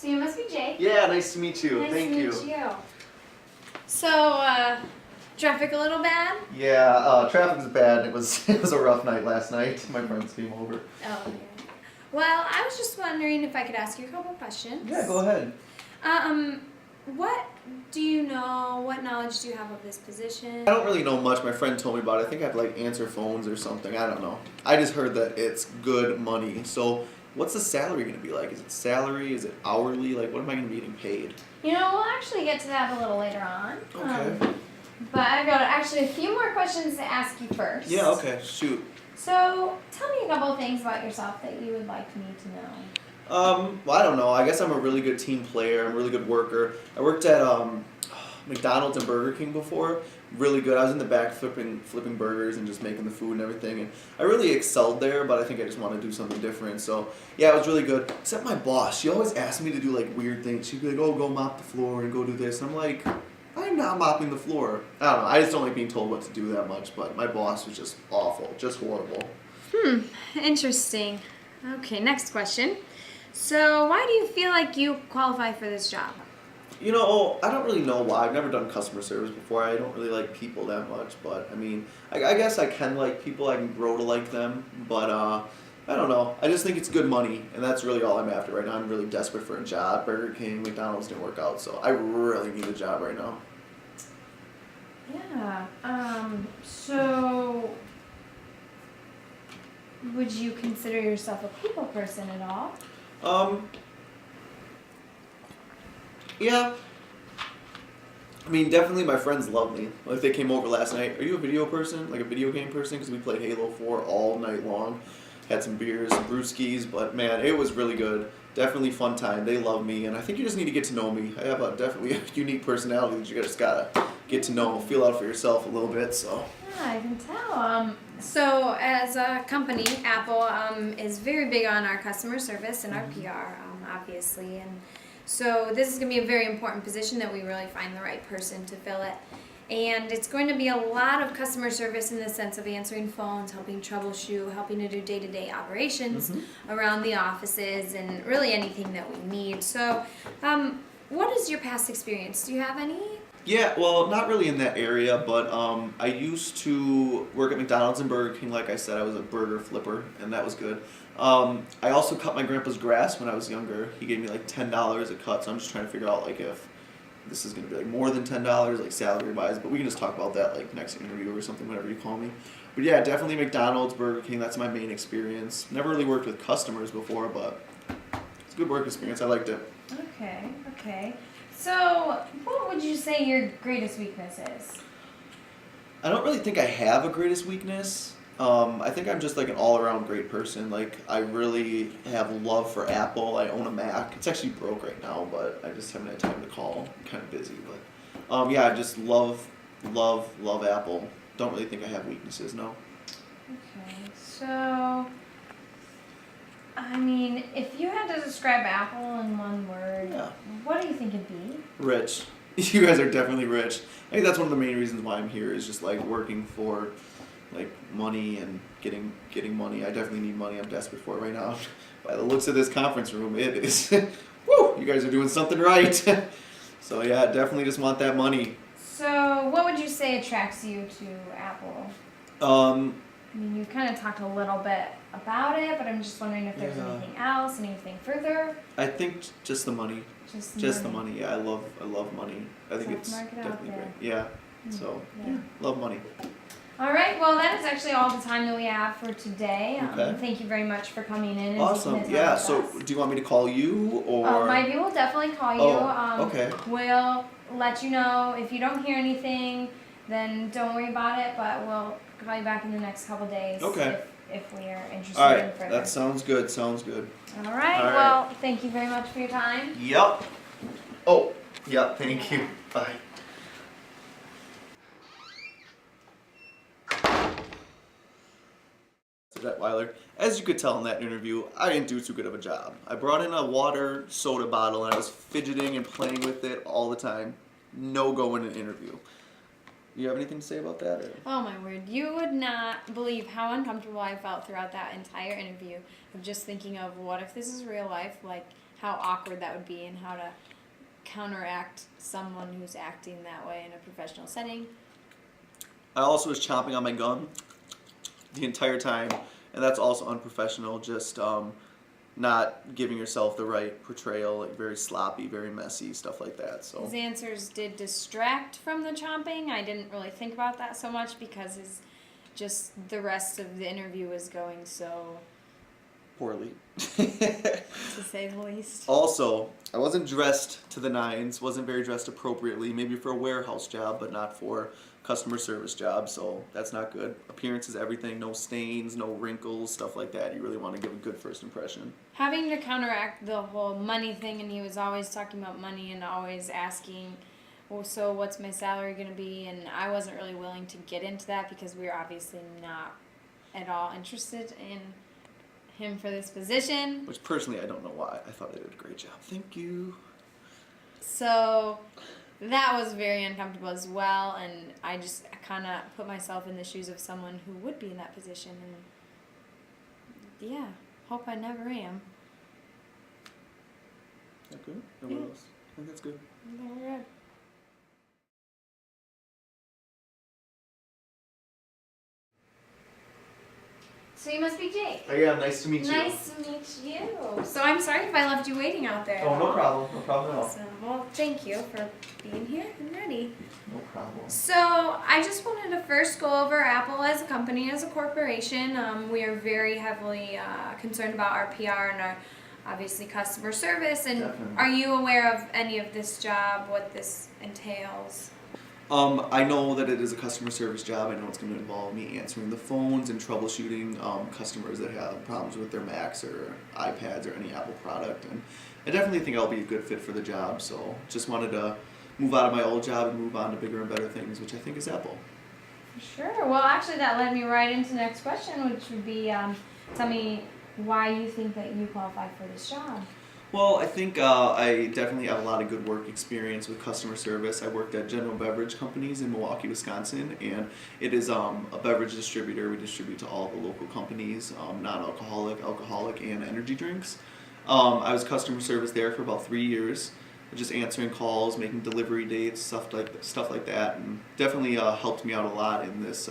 So you must be Jake. Yeah, nice to meet you. Nice Thank to you. meet you. So, traffic a little bad? Yeah, traffic's bad. It was a rough night last night. My friends came over. Oh, yeah. Well, I was just wondering if I could ask you a couple questions. Yeah, go ahead. What do you know, what knowledge do you have of this position? I don't really know much. My friend told me about it. I think I have to like answer phones or something. I don't know. I just heard that it's good money. So what's the salary going to be like? Is it salary? Is it hourly? Like what am I going to be getting paid? You know, we'll actually get to that a little later on. Okay. But I've got actually a few more questions to ask you first. Yeah, okay. Shoot. So, tell me a couple of things about yourself that you would like me to know. Well, I don't know. I guess I'm a really good team player. I'm a really good worker. I worked at McDonald's and Burger King before. Really good. I was in the back flipping burgers and just making the food and everything. And I really excelled there, but I think I just want to do something different. So, yeah, it was really good. Except my boss. She always asked me to do, like, weird things. She'd be like, oh, go mop the floor and go do this. And I'm like, I'm not mopping the floor. I don't know. I just don't like being told what to do that much. But my boss was just awful. Just horrible. Interesting. Okay, next question. So, why do you feel like you qualify for this job? You know, I don't really know why. I've never done customer service before. I don't really like people that much. But, I mean, I guess I can like people. I can grow to like them. But, I don't know. I just think it's good money. And that's really all I'm after right now. I'm really desperate for a job. Burger King, McDonald's didn't work out. So, I really need a job right now. Yeah. So, would you consider yourself a people person at all? Yeah. I mean, definitely my friends love me. Like, they came over last night. Are you a video person? Like a video game person? Because we played Halo 4 all night long. Had some beers, some brewskis, but man, it was really good. Definitely fun time. They love me, and I think you just need to get to know me. I have definitely a unique personality that you just gotta get to know, feel out for yourself a little bit, so. Yeah, I can tell. So as a company, Apple is very big on our customer service and our PR, obviously. And so this is going to be a very important position that we really find the right person to fill it. And it's going to be a lot of customer service in the sense of answering phones, helping troubleshoot, helping to do day-to-day operations around the offices, and really anything that we need. So what is your past experience? Do you have any? Yeah, well, not really in that area, but I used to work at McDonald's and Burger King. Like I said, I was a burger flipper, and that was good. I also cut my grandpa's grass when I was younger. He gave me like $10 a cut, so I'm just trying to figure out like if this is going to be like more than $10, like salary-wise, but we can just talk about that like next interview or something, whenever you call me. But yeah, definitely McDonald's, Burger King, that's my main experience. Never really worked with customers before, but it's a good work experience. I liked it. Okay. So, what would you say your greatest weakness is? I don't really think I have a greatest weakness. I think I'm just like an all-around great person. Like, I really have love for Apple. I own a Mac. It's actually broke right now, but I just haven't had time to call. I'm kind of busy, but yeah, I just love Apple. Don't really think I have weaknesses, no. Okay, so, I mean, if you had to describe Apple in one word, what do you think it'd be? Rich. You guys are definitely rich. I think that's one of the main reasons why I'm here is just like working for like money and getting money. I definitely need money. I'm desperate for it right now. By the looks of this conference room, it is. Woo! You guys are doing something right. So yeah, definitely just want that money. So, what would you say attracts you to Apple? I mean, you kind of talked a little bit about it, but I'm just wondering if there's anything else, anything further. I think just the money. Just the money. Yeah, I love money. I think it's definitely great. Yeah. So love money. All right. Well, that is actually all the time that we have for today. Okay. Thank you very much for coming in. And awesome. Yeah. So, do you want me to call you or? Maybe we'll definitely call you. Oh, okay. We'll let you know if you don't hear anything. Then don't worry about it. But we'll call you back in the next couple days. Okay. If we are interested all right. in further. That sounds good. Sounds good. All right. Well, thank you very much for your time. Yep. Oh, yep. Thank you. Bye. Detweiler. As you could tell in that interview, I didn't do too good of a job. I brought in a water soda bottle and I was fidgeting and playing with it all the time. No go in an interview. You have anything to say about that? Or? Oh my word, you would not believe how uncomfortable I felt throughout that entire interview of just thinking of what if this is real life, like how awkward that would be and how to counteract someone who's acting that way in a professional setting. I also was chomping on my gum the entire time, and that's also unprofessional. Just not giving yourself the right portrayal, like very sloppy, very messy, stuff like that. So His answers did distract from the chomping. I didn't really think about that so much because just the rest of the interview was going so poorly. to say the least. Also, I wasn't dressed to the nines, wasn't very dressed appropriately, maybe for a warehouse job, but not for customer service job, so that's not good. Appearance is everything, no stains, no wrinkles, stuff like that. You really want to give a good first impression. Having to counteract the whole money thing, and he was always talking about money and always asking, well, so what's my salary going to be? And I wasn't really willing to get into that because we were obviously not at all interested in him for this position. Which personally, I don't know why. I thought I did a great job. Thank you. So that was very uncomfortable as well, and I just kind of put myself in the shoes of someone who would be in that position, and yeah, hope I never am. Is that good? Or what else? I think that's good. Never am. So you must be Jake. Oh yeah, nice to meet you. Nice to meet you. So I'm sorry if I left you waiting out there. Oh, no problem. No problem at all. Awesome. Well, thank you for being here and ready. No problem. So I just wanted to first go over Apple as a company, as a corporation. We are very heavily concerned about our PR and our obviously customer service. And Definitely. are you aware of any of this job, what this entails? I know that it is a customer service job. I know it's going to involve me answering the phones and troubleshooting customers that have problems with their Macs or iPads or any Apple product. And I definitely think I'll be a good fit for the job. So just wanted to move out of my old job and move on to bigger and better things, which I think is Apple. Sure. Well, actually, that led me right into the next question, which would be, tell me why you think that you qualify for this job. Well, I think I definitely have a lot of good work experience with customer service. I worked at General Beverage Companies in Milwaukee, Wisconsin, and it is a beverage distributor. We distribute to all the local companies, non-alcoholic, alcoholic, and energy drinks. I was customer service there for about 3 years, just answering calls, making delivery dates, stuff like that, and definitely helped me out a lot in this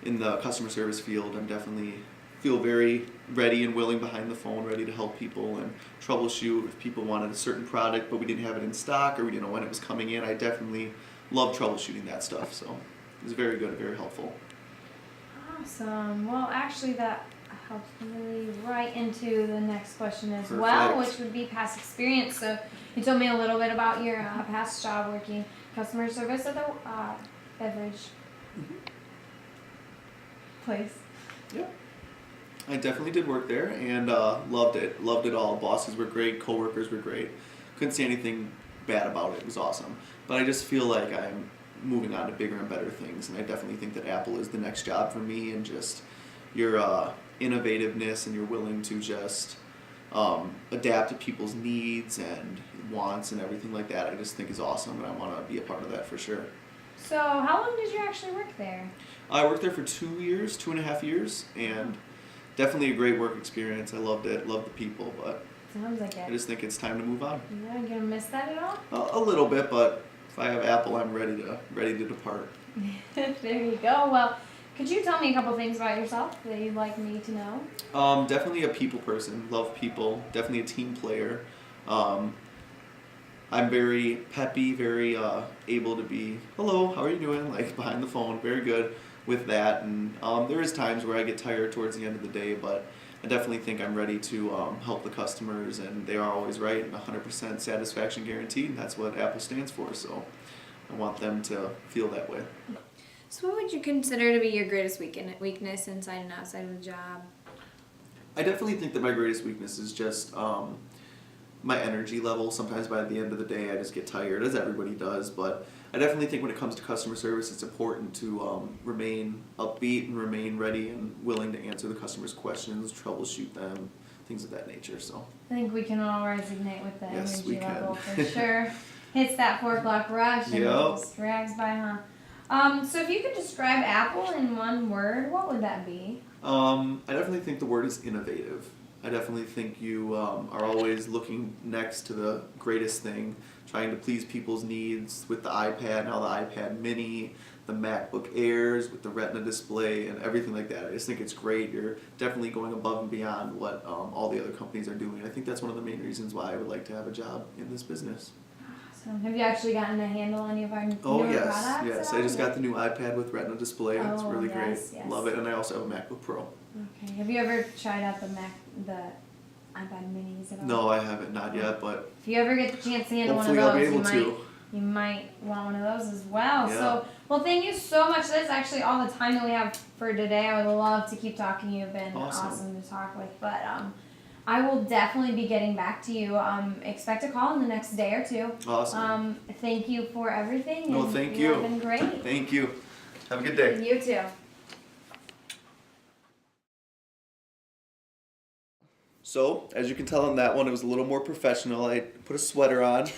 in the customer service field. I'm definitely feel very ready and willing behind the phone, ready to help people and troubleshoot if people wanted a certain product but we didn't have it in stock or we didn't know when it was coming in. I definitely love troubleshooting that stuff, so it was very good and very helpful. Awesome. Well, actually, that helps me right into the next question as well, Perfect. which would be past experience. So you told me a little bit about your past job working customer service at the beverage place. Yeah. I definitely did work there and loved it. Loved it all. Bosses were great. Coworkers were great. Couldn't see anything bad about it. It was awesome. But I just feel like I'm moving on to bigger and better things, and I definitely think that Apple is the next job for me. And just your innovativeness and you're willing to just adapt to people's needs and wants and everything like that. I just think is awesome, and I want to be a part of that for sure. So how long did you actually work there? I worked there for 2 years, 2.5 years, and definitely a great work experience. I loved it, loved the people, but Sounds like I it. just think it's time to move on. Yeah, you gonna miss that at all? A little bit, but if I have Apple, I'm ready to depart. There you go. Well, could you tell me a couple things about yourself that you'd like me to know? Definitely a people person. Love people. Definitely a team player. I'm very peppy, very able to be, hello, how are you doing? Like behind the phone, very good with that. And there is times where I get tired towards the end of the day, but I definitely think I'm ready to help the customers, and they are always right, and 100% satisfaction guaranteed, and that's what Apple stands for, so I want them to feel that way. So what would you consider to be your greatest weakness inside and outside of the job? I definitely think that my greatest weakness is just my energy level. Sometimes by the end of the day I just get tired, as everybody does, but I definitely think when it comes to customer service it's important to remain upbeat and remain ready and willing to answer the customer's questions, troubleshoot them, things of that nature. So I think we can all resonate with the Yes, we energy can. level for sure. Hits that 4 o'clock rush and Yep. just drags by, huh? So if you could describe Apple in one word, what would that be? I definitely think the word is innovative. I definitely think you are always looking next to the greatest thing, trying to please people's needs with the iPad, now the iPad Mini, the MacBook Airs with the Retina display, and everything like that. I just think it's great. You're definitely going above and beyond what all the other companies are doing. I think that's one of the main reasons why I would like to have a job in this business. So have you actually gotten to handle any of our newer products? Yes. I just got the new iPad with Retina display. It's really yes, great. yes. Love it, and I also have a MacBook Pro. Okay. Have you ever tried out the iPad Minis at all? No, I haven't, not yet, but If you ever get the chance to handle hopefully one I'll of be those, able to. you might want one of those as well. Yeah. So, well, thank you so much. That's actually all the time that we have for today. I would love to keep talking. You've been awesome to talk with, but I will definitely be getting back to you. Expect a call in the next day or two. Awesome. Thank you for everything. No, and thank you. you. Have been great. Thank you. Have a good day. You too. So, as you can tell on that one, it was a little more professional. I put a sweater on,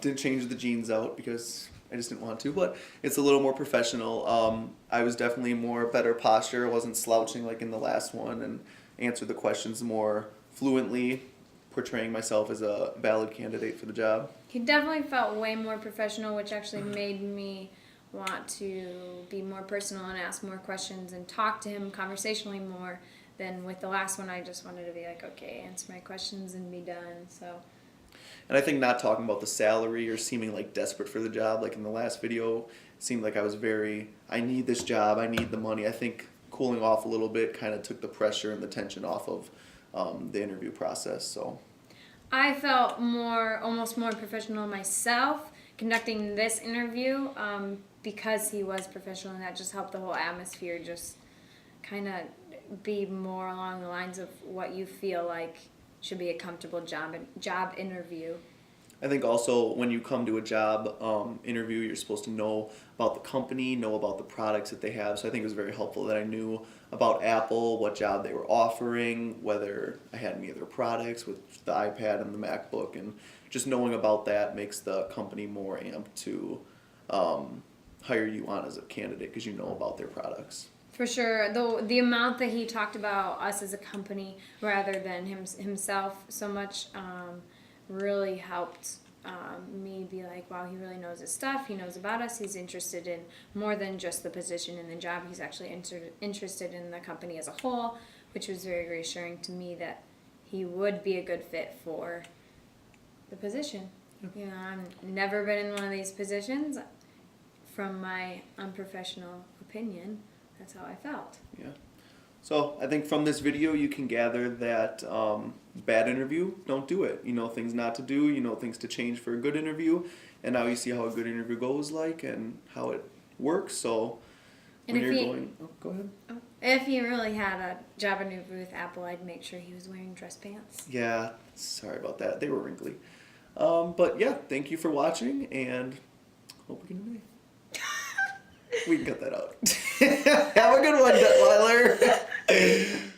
didn't change the jeans out because I just didn't want to, but it's a little more professional. I was definitely more better posture. I wasn't slouching like in the last one, and answered the questions more fluently, portraying myself as a valid candidate for the job. He definitely felt way more professional, which actually made me want to be more personal and ask more questions and talk to him conversationally more than with the last one. I just wanted to be like, okay, answer my questions and be done. So. And I think not talking about the salary or seeming like desperate for the job, like in the last video, it seemed like I was I need this job, I need the money. I think cooling off a little bit kind of took the pressure and the tension off of the interview process. So I felt almost more professional myself conducting this interview because he was professional, and that just helped the whole atmosphere just kind of be more along the lines of what you feel like should be a comfortable job interview. I think also when you come to a job interview, you're supposed to know about the company, know about the products that they have. So I think it was very helpful that I knew about Apple, what job they were offering, whether I had any of their products with the iPad and the MacBook, and just knowing about that makes the company more amped to hire you on as a candidate because you know about their products. For sure. The amount that he talked about us as a company rather than himself so much really helped me be like, wow, he really knows his stuff. He knows about us. He's interested in more than just the position and the job. He's actually interested in the company as a whole, which was very reassuring to me that he would be a good fit for the position. Yep. You know, I've never been in one of these positions. From my unprofessional opinion, that's how I felt. Yeah. So I think from this video you can gather that bad interview, don't do it. You know things not to do, you know things to change for a good interview, and now you see how a good interview goes like and how it works. So when you're going, go ahead. If he really had a job interview with Apple, I'd make sure he was wearing dress pants. Yeah, sorry about that. They were wrinkly. But yeah, thank you for watching, and hope we can do. We can cut that out. Have a good one, Detweiler.